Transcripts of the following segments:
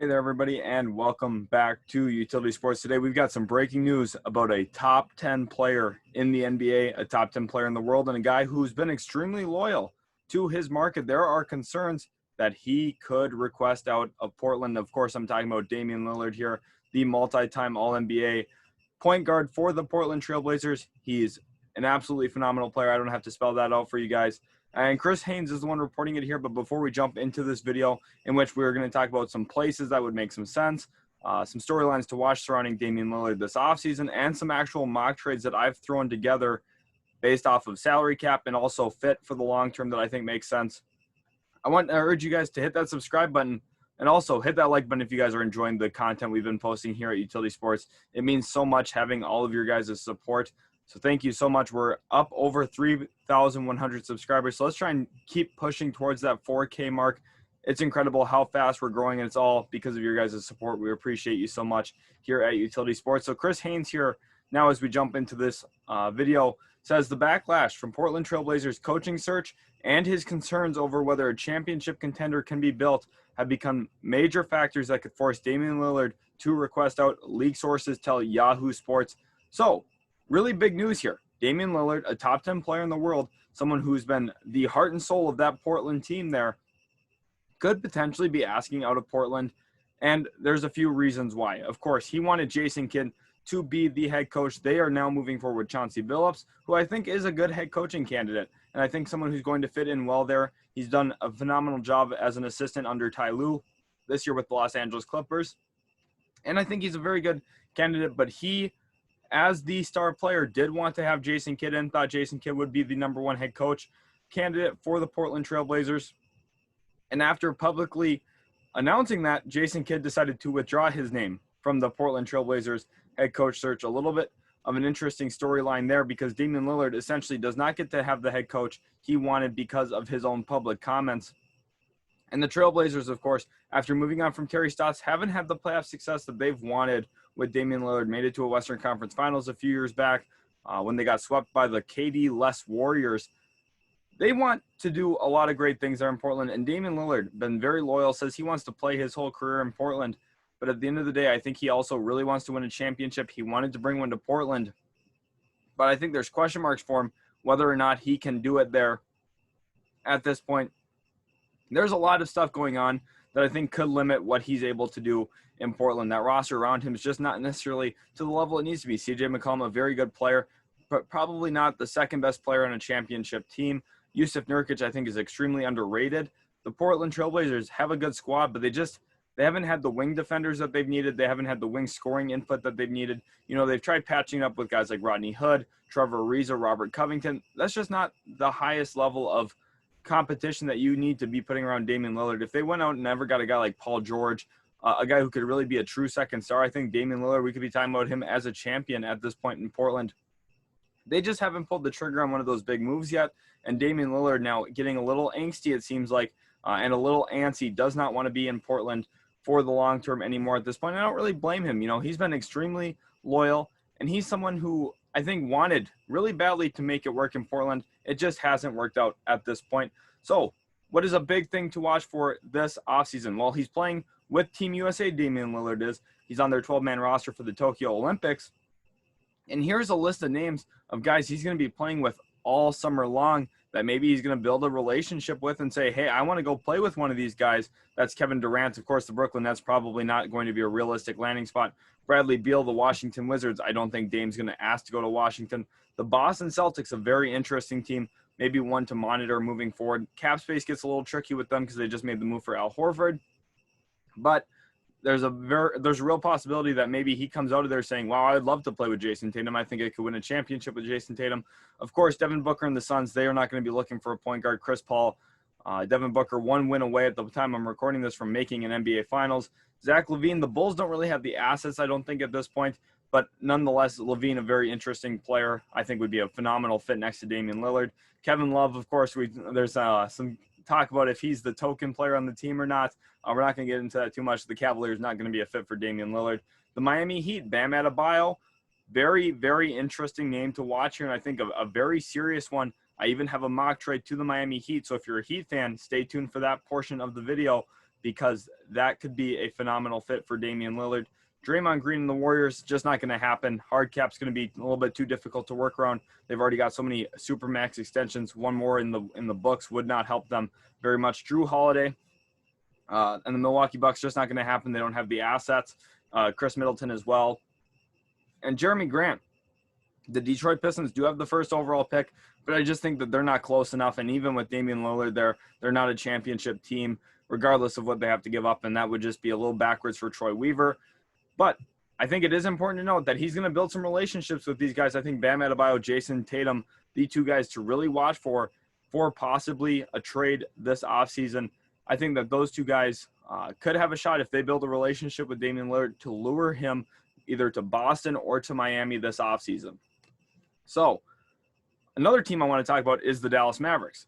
Hey there, everybody, and welcome back to Utility Sports. Today, we've got some breaking news about a top 10 player in the NBA, a top 10 player in the world, and a guy who's been extremely loyal to his market. There are concerns that he could request out of Portland. Of course, I'm talking about Damian Lillard here, the multi-time All-NBA point guard for the Portland Trailblazers. He's an absolutely phenomenal player. I don't have to spell that out for you guys. And Chris Haynes is the one reporting it here. But before we jump into this video, in which we're going to talk about some places that would make some sense, some storylines to watch surrounding Damian Lillard this offseason, and some actual mock trades that I've thrown together based off of salary cap and also fit for the long term that I think makes sense. I want to urge you guys to hit that subscribe button and also hit that like button if you guys are enjoying the content we've been posting here at Utility Sports. It means so much having all of your guys' support. So thank you so much. We're up over 3,100 subscribers. So let's try and keep pushing towards that 4K mark. It's incredible how fast we're growing, and it's all because of your guys' support. We appreciate you so much here at Utility Sports. So Chris Haynes here, now as we jump into this video, says the backlash from Portland Trailblazers coaching search and his concerns over whether a championship contender can be built have become major factors that could force Damian Lillard to request out, league sources tell Yahoo Sports. So, really big news here. Damian Lillard, a top 10 player in the world, someone who's been the heart and soul of that Portland team there, could potentially be asking out of Portland. And there's a few reasons why. Of course, he wanted Jason Kidd to be the head coach. They are now moving forward with Chauncey Billups, who I think is a good head coaching candidate. And I think someone who's going to fit in well there. He's done a phenomenal job as an assistant under Ty Lue this year with the Los Angeles Clippers. And I think he's a very good candidate, but he, as the star player, did want to have Jason Kidd in, thought Jason Kidd would be the #1 head coach candidate for the Portland Trailblazers. And after publicly announcing that, Jason Kidd decided to withdraw his name from the Portland Trailblazers head coach search. A little bit of an interesting storyline there, because Damian Lillard essentially does not get to have the head coach he wanted because of his own public comments. And the Trailblazers, of course, after moving on from Terry Stotts, haven't had the playoff success that they've wanted with Damian Lillard. Made it to a Western Conference Finals a few years back when they got swept by the KD-less Warriors. They want to do a lot of great things there in Portland, and Damian Lillard, been very loyal, says he wants to play his whole career in Portland. But at the end of the day, I think he also really wants to win a championship. He wanted to bring one to Portland. But I think there's question marks for him whether or not he can do it there at this point. There's a lot of stuff going on that I think could limit what he's able to do in Portland. That roster around him is just not necessarily to the level it needs to be. CJ McCollum, a very good player, but probably not the second best player on a championship team. Yusuf Nurkic, I think, is extremely underrated. The Portland Trailblazers have a good squad, but they haven't had the wing defenders that they've needed. They haven't had the wing scoring input that they've needed. You know, they've tried patching up with guys like Rodney Hood, Trevor Ariza, Robert Covington. That's just not the highest level of competition that you need to be putting around Damian Lillard. If they went out and never got a guy like Paul George, a guy who could really be a true second star, I think Damian Lillard, we could be talking about him as a champion at this point in Portland. They just haven't pulled the trigger on one of those big moves yet. And Damian Lillard now getting a little angsty, it seems like, and a little antsy, does not want to be in Portland for the long term anymore at this point. I don't really blame him. You know, he's been extremely loyal, and he's someone who I think wanted really badly to make it work in Portland. It just hasn't worked out at this point. So what is a big thing to watch for this offseason? Well, he's playing with Team USA, Damian Lillard is. He's on their 12-man roster for the Tokyo Olympics. And here's a list of names of guys he's going to be playing with all summer long that maybe he's going to build a relationship with and say, hey, I want to go play with one of these guys. That's Kevin Durant. Of course, the Brooklyn Nets probably not going to be a realistic landing spot. Bradley Beal, the Washington Wizards. I don't think Dame's going to ask to go to Washington. The Boston Celtics, a very interesting team, maybe one to monitor moving forward. Cap space gets a little tricky with them because they just made the move for Al Horford. But there's a real possibility that maybe he comes out of there saying, wow, I'd love to play with Jason Tatum. I think I could win a championship with Jason Tatum. Of course, Devin Booker and the Suns, they are not going to be looking for a point guard. Chris Paul, Devin Booker, 1 win away at the time I'm recording this from making an NBA Finals. Zach LaVine, the Bulls don't really have the assets, I don't think, at this point. But nonetheless, LaVine, a very interesting player, I think would be a phenomenal fit next to Damian Lillard. Kevin Love, of course, there's some talk about if he's the token player on the team or not. We're not going to get into that too much. The Cavaliers not going to be a fit for Damian Lillard. The Miami Heat, Bam Adebayo, very, very interesting name to watch here, and I think a very serious one. I even have a mock trade to the Miami Heat, so if you're a Heat fan, stay tuned for that portion of the video. because that could be a phenomenal fit for Damian Lillard. Draymond Green and the Warriors, just not going to happen. Hard cap's going to be a little bit too difficult to work around. They've already got so many supermax extensions. One more in the books would not help them very much. Drew Holiday and the Milwaukee Bucks, just not going to happen. They don't have the assets. Chris Middleton as well. And Jeremy Grant. The Detroit Pistons do have the first overall pick, but I just think that they're not close enough. And even with Damian Lillard, they're not a championship team, regardless of what they have to give up. And that would just be a little backwards for Troy Weaver. But I think it is important to note that he's going to build some relationships with these guys. I think Bam Adebayo, Jason Tatum, the two guys to really watch for possibly a trade this offseason. I think that those two guys could have a shot if they build a relationship with Damian Lillard to lure him either to Boston or to Miami this offseason. So another team I want to talk about is the Dallas Mavericks.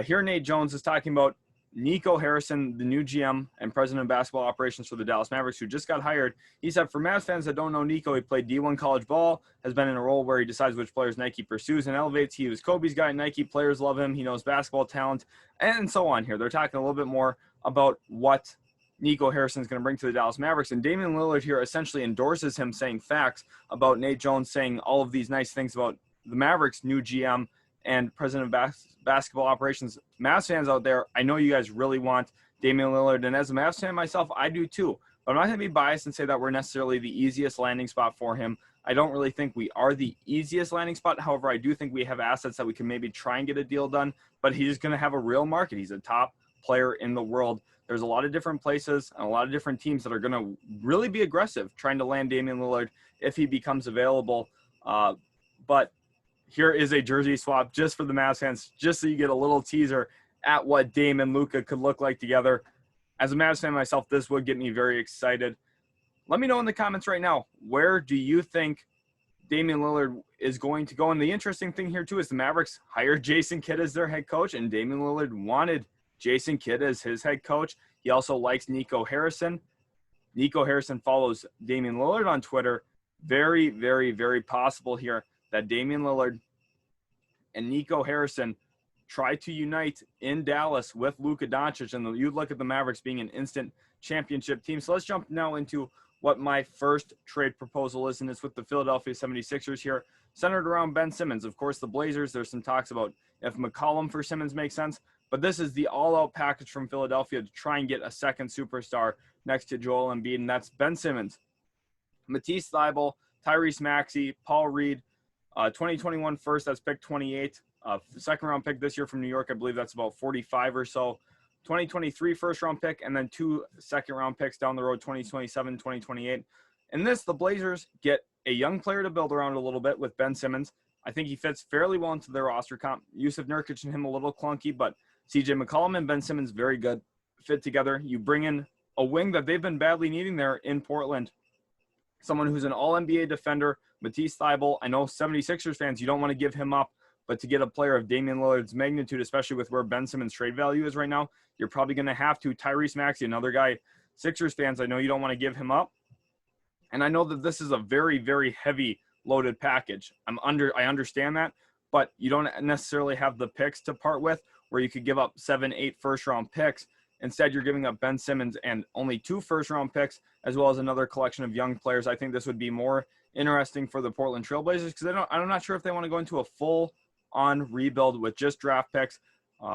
Here Nate Jones is talking about Nico Harrison, the new GM and president of basketball operations for the Dallas Mavericks, who just got hired. He said, for Mavs fans that don't know Nico, he played D1 college ball, has been in a role where he decides which players Nike pursues and elevates. He was Kobe's guy at Nike. Players love him. He knows basketball talent, and so on here. They're talking a little bit more about what Nico Harrison is going to bring to the Dallas Mavericks. And Damian Lillard here essentially endorses him, saying facts about Nate Jones saying all of these nice things about the Mavericks' new GM and president of basketball operations. Mavs fans out there, I know you guys really want Damian Lillard. And as a Mavs fan myself, I do too. But I'm not going to be biased and say that we're necessarily the easiest landing spot for him. I don't really think we are the easiest landing spot. However, I do think we have assets that we can maybe try and get a deal done. But he's going to have a real market. He's a top player in the world. There's a lot of different places and a lot of different teams that are going to really be aggressive trying to land Damian Lillard if he becomes available. But here is a jersey swap just for the Mavs fans, just so you get a little teaser at what Dame and Luka could look like together. As a Mavs fan myself, this would get me very excited. Let me know in the comments right now, where do you think Damian Lillard is going to go? And the interesting thing here, too, is the Mavericks hired Jason Kidd as their head coach, and Damian Lillard wanted Jason Kidd as his head coach. He also likes Nico Harrison. Nico Harrison follows Damian Lillard on Twitter. Very, very, very possible here that Damian Lillard and Nico Harrison try to unite in Dallas with Luka Doncic, and you look at the Mavericks being an instant championship team. So let's jump now into what my first trade proposal is, and it's with the Philadelphia 76ers here, centered around Ben Simmons. Of course, the Blazers, there's some talks about if McCollum for Simmons makes sense, but this is the all-out package from Philadelphia to try and get a second superstar next to Joel Embiid, and that's Ben Simmons, Matisse Thybulle, Tyrese Maxey, Paul Reed, 2021 first, that's pick 28. Second round pick this year from New York, I believe that's about 45 or so. 2023 first round pick, and then 2 second round picks down the road, 2027, 2028. In this, the Blazers get a young player to build around a little bit with Ben Simmons. I think he fits fairly well into their roster comp. Yusuf Nurkic and him a little clunky, but CJ McCollum and Ben Simmons, very good fit together. You bring in a wing that they've been badly needing there in Portland. Someone who's an all-NBA defender, Matisse Thybulle. I know 76ers fans, you don't want to give him up, but to get a player of Damian Lillard's magnitude, especially with where Ben Simmons' trade value is right now, you're probably going to have to. Tyrese Maxey, another guy, Sixers fans, I know you don't want to give him up. And I know that this is a very, very heavy loaded package. I understand that, but you don't necessarily have the picks to part with where you could give up 7, 8 first-round picks. Instead, you're giving up Ben Simmons and only 2 first-round picks, as well as another collection of young players. I think this would be more interesting for the Portland Trailblazers because I'm not sure if they want to go into a full-on rebuild with just draft picks,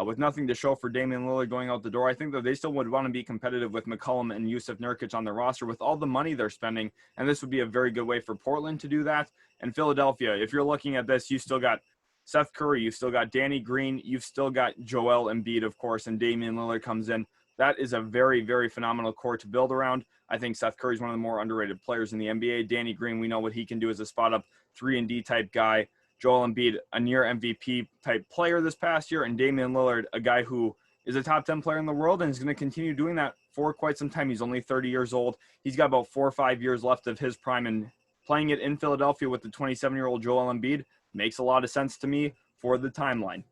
with nothing to show for Damian Lillard going out the door. I think that they still would want to be competitive with McCollum and Yusuf Nurkic on their roster with all the money they're spending, and this would be a very good way for Portland to do that. And Philadelphia, if you're looking at this, you still got Seth Curry, you've still got Danny Green, you've still got Joel Embiid, of course, and Damian Lillard comes in. That is a very, very phenomenal core to build around. I think Seth Curry is one of the more underrated players in the NBA. Danny Green, we know what he can do as a spot-up 3-and-D type guy. Joel Embiid, a near MVP type player this past year, and Damian Lillard, a guy who is a top 10 player in the world and is going to continue doing that for quite some time. He's only 30 years old. He's got about 4 or 5 years left of his prime, and playing it in Philadelphia with the 27-year-old Joel Embiid makes a lot of sense to me for the timeline.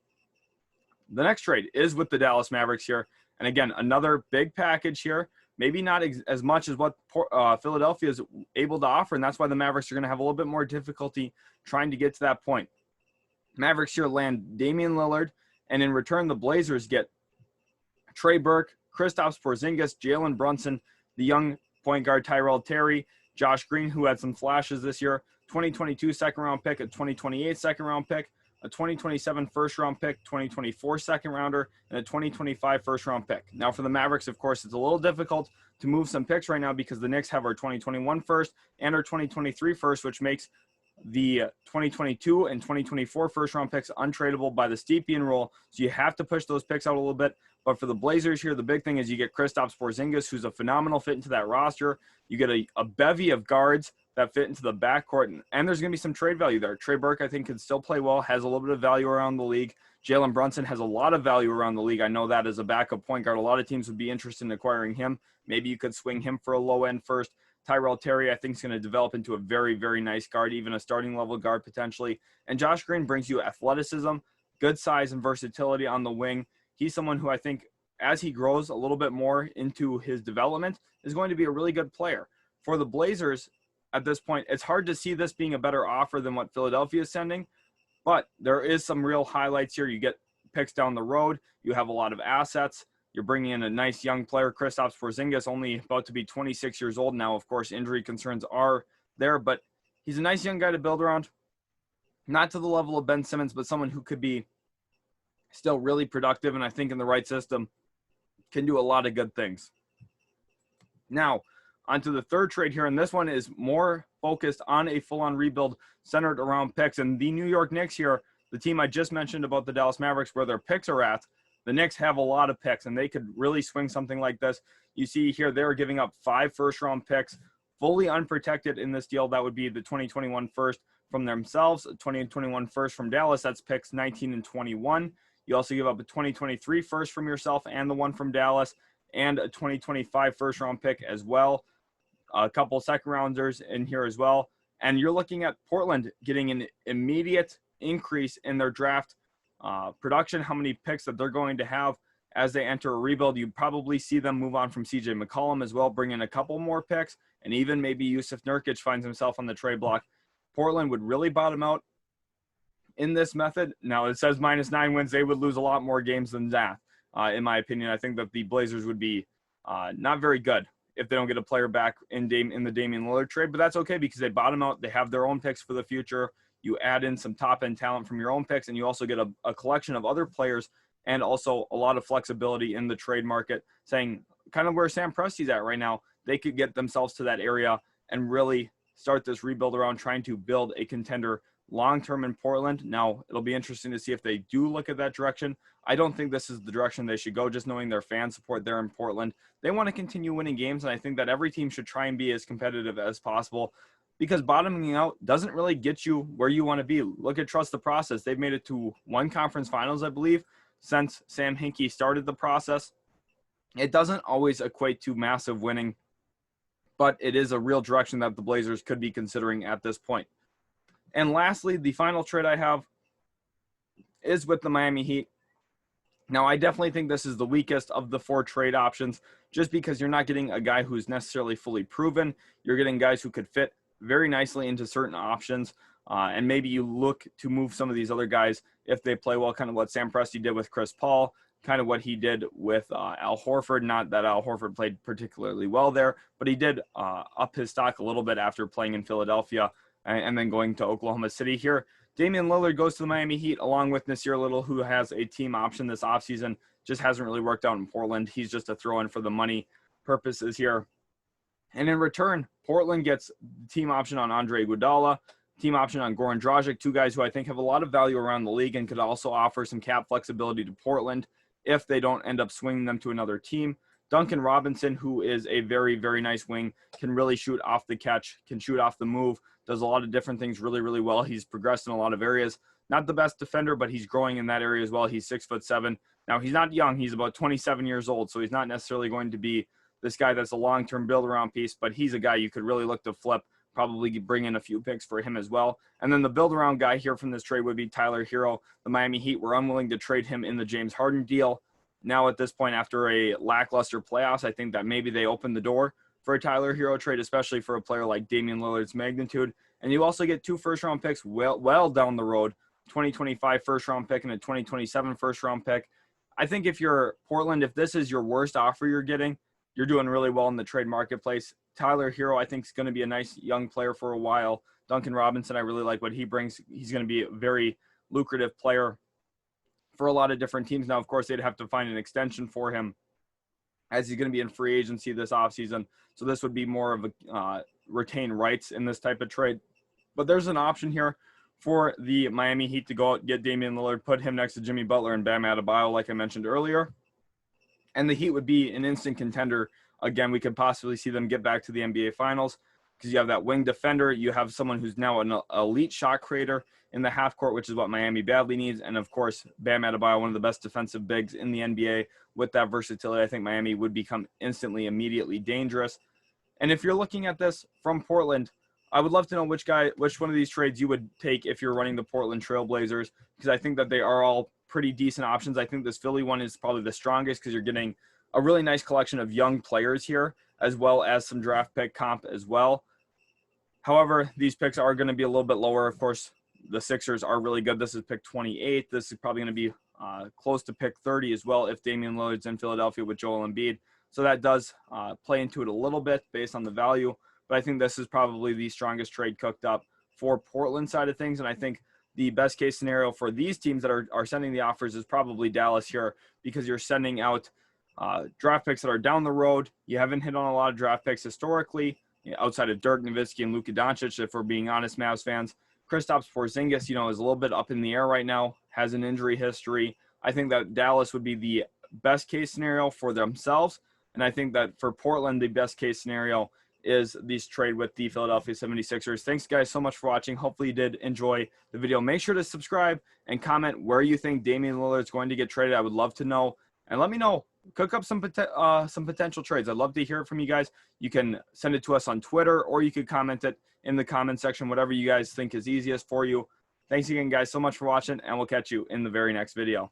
The next trade is with the Dallas Mavericks here. And again, another big package here. Maybe not as much as what Philadelphia is able to offer, and that's why the Mavericks are going to have a little bit more difficulty trying to get to that point. Mavericks here land Damian Lillard, and in return, the Blazers get Trey Burke, Kristaps Porzingis, Jalen Brunson, the young point guard Tyrell Terry, Josh Green, who had some flashes this year, 2022 second-round pick, a 2028 second-round pick, a 2027 first-round pick, 2024 second-rounder, and a 2025 first-round pick. Now, for the Mavericks, of course, it's a little difficult to move some picks right now because the Knicks have our 2021 first and our 2023 first, which makes the 2022 and 2024 first-round picks untradeable by the Stepien rule. So you have to push those picks out a little bit. But for the Blazers here, the big thing is you get Kristaps Porzingis, who's a phenomenal fit into that roster. You get a bevy of guards that fit into the backcourt, and there's going to be some trade value there. Trey Burke, I think, can still play well, has a little bit of value around the league. Jalen Brunson has a lot of value around the league. I know that as a backup point guard, a lot of teams would be interested in acquiring him. Maybe you could swing him for a low end first. Tyrell Terry, I think, is going to develop into a very, very nice guard, even a starting level guard potentially. And Josh Green brings you athleticism, good size, and versatility on the wing. He's someone who I think, as he grows a little bit more into his development, is going to be a really good player. For the Blazers, at this point, it's hard to see this being a better offer than what Philadelphia is sending, but there is some real highlights here. You get picks down the road. You have a lot of assets. You're bringing in a nice young player, Kristaps Porzingis, only about to be 26 years old now. Of course, injury concerns are there, but he's a nice young guy to build around. Not to the level of Ben Simmons, but someone who could be still really productive, and I think in the right system can do a lot of good things. Now, onto the third trade here, and this one is more focused on a full-on rebuild centered around picks. And the New York Knicks here, the team I just mentioned about the Dallas Mavericks, where their picks are at, the Knicks have a lot of picks, and they could really swing something like this. You see here they're giving up 5 first-round picks, fully unprotected in this deal. That would be the 2021 first from themselves, a 2021 first from Dallas. That's picks 19 and 21. You also give up a 2023 first from yourself and the one from Dallas, and a 2025 first-round pick as well. A couple second-rounders in here as well. And you're looking at Portland getting an immediate increase in their draft production, how many picks that they're going to have as they enter a rebuild. You probably see them move on from CJ McCollum as well, bring in a couple more picks, and even maybe Yusuf Nurkic finds himself on the trade block. Portland would really bottom out in this method. Now, it says -9 wins. They would lose a lot more games than that, in my opinion. I think that the Blazers would be not very good if they don't get a player back in the Damian Lillard trade, but that's okay because they bottom out. They have their own picks for the future. You add in some top-end talent from your own picks, and you also get a collection of other players and also a lot of flexibility in the trade market, saying kind of where Sam Presti's at right now. They could get themselves to that area and really start this rebuild around trying to build a contender long-term in Portland. Now, it'll be interesting to see if they do look at that direction. I don't think this is the direction they should go, just knowing their fan support there in Portland. They want to continue winning games, and I think that every team should try and be as competitive as possible, because bottoming out doesn't really get you where you want to be. Look at Trust the Process. They've made it to 1 conference finals, I believe, since Sam Hinkie started the process. It doesn't always equate to massive winning, but it is a real direction that the Blazers could be considering at this point. And lastly, the final trade I have is with the Miami Heat. Now, I definitely think this is the weakest of the 4 trade options, just because you're not getting a guy who's necessarily fully proven. You're getting guys who could fit very nicely into certain options, and maybe you look to move some of these other guys if they play well, kind of what Sam Presti did with Chris Paul, kind of what he did with Al Horford. Not that Al Horford played particularly well there, but he did up his stock a little bit after playing in Philadelphia and then going to Oklahoma City here. Damian Lillard goes to the Miami Heat along with Nasir Little, who has a team option this offseason. Just hasn't really worked out in Portland. He's just a throw-in for the money purposes here. And in return, Portland gets the team option on Andre Iguodala, team option on Goran Dragic, 2 guys who I think have a lot of value around the league and could also offer some cap flexibility to Portland if they don't end up swinging them to another team. Duncan Robinson, who is a very, very nice wing, can really shoot off the catch, can shoot off the move, does a lot of different things really, really well. He's progressed in a lot of areas. Not the best defender, but he's growing in that area as well. He's 6'7". Now, he's not young. He's about 27 years old, so he's not necessarily going to be this guy that's a long-term build-around piece, but he's a guy you could really look to flip, probably bring in a few picks for him as well. And then the build-around guy here from this trade would be Tyler Hero. The Miami Heat were unwilling to trade him in the James Harden deal. Now at this point, after a lackluster playoffs, I think that maybe they opened the door for a Tyler Hero trade, especially for a player like Damian Lillard's magnitude. And you also get 2 first-round picks well down the road, 2025 first-round pick and a 2027 first-round pick. I think if you're Portland, if this is your worst offer you're getting, you're doing really well in the trade marketplace. Tyler Hero, I think, is going to be a nice young player for a while. Duncan Robinson, I really like what he brings. He's going to be a very lucrative player for a lot of different teams. Now, of course, they'd have to find an extension for him as he's going to be in free agency this offseason. So this would be more of a retain rights in this type of trade. But there's an option here for the Miami Heat to go out, get Damian Lillard, put him next to Jimmy Butler and Bam Adebayo, like I mentioned earlier. And the Heat would be an instant contender. Again, we could possibly see them get back to the NBA Finals because you have that wing defender. You have someone who's now an elite shot creator in the half court, which is what Miami badly needs. And, of course, Bam Adebayo, one of the best defensive bigs in the NBA. With that versatility, I think Miami would become instantly, immediately dangerous. And if you're looking at this from Portland, I would love to know which one of these trades you would take if you're running the Portland Trail Blazers, because I think that they are all pretty decent options. I think this Philly one is probably the strongest because you're getting a really nice collection of young players here, as well as some draft pick comp as well. However, these picks are going to be a little bit lower. Of course, the Sixers are really good. This is pick 28. This is probably going to be close to pick 30 as well if Damian Lillard's in Philadelphia with Joel Embiid. So that does play into it a little bit based on the value. But I think this is probably the strongest trade cooked up for Portland side of things. And I think the best case scenario for these teams that are sending the offers is probably Dallas here, because you're sending out draft picks that are down the road. You haven't hit on a lot of draft picks historically, outside of Dirk Nowitzki and Luka Doncic, if we're being honest, Mavs fans. Kristaps Porzingis, is a little bit up in the air right now, has an injury history. I think that Dallas would be the best case scenario for themselves. And I think that for Portland, the best case scenario is this trade with the Philadelphia 76ers. Thanks, guys, so much for watching. Hopefully you did enjoy the video. Make sure to subscribe and comment where you think Damian Lillard is going to get traded. I would love to know. And let me know. Cook up some potential trades. I'd love to hear it from you guys. You can send it to us on Twitter, or you could comment it in the comment section, whatever you guys think is easiest for you. Thanks again, guys, so much for watching, and we'll catch you in the very next video.